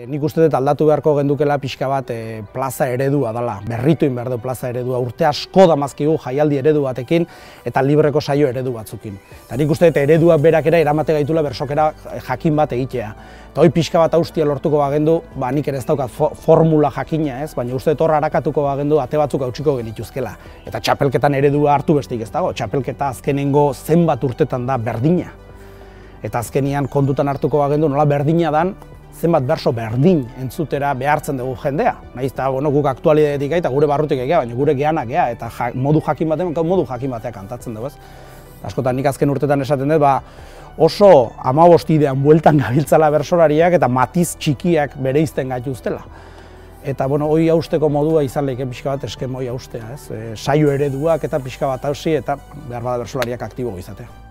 Nik uste dut aldatu beharko gendukela pixka bat plaza eredua dela, berritu behar du plaza eredua, urte asko damazkigu jaialdi eredu batekin eta libreko saio eredu batzukin. Eta nik uste dut ereduak berakera eramate gaitula bersokera jakin bat egitea. Eta hoi pixka bat austia lortuko bagendu, nik ere ez daukat formula jakina ez, baina uste dut hor harakatuko bagendu ate batzuk hautsiko genituzkela. Eta txapelketan eredua hartu besteik ez dago, txapelketa azkenengo zenbat urtetan da berdina. Eta azkenian kondutan hartuko bagendu nola berdina dan, zenbat berso berdin entzutera behartzen dugu jendea. Nahiz eta guk aktualidadetik eta gure barrutik egea, baina gure geanak gea, eta modu jakin batean kantatzen dugu ez. Askotan nik azken urtetan esaten dut, oso 15 idean bueltan gabiltzala bersolariak eta matiz txikiak bereizten gaituztela. Eta hori hausteko modua izan lehike pixka bat eskema hori haustea, saio ereduak eta pixka bat hausi eta behar bada bersolariak aktibo izatea.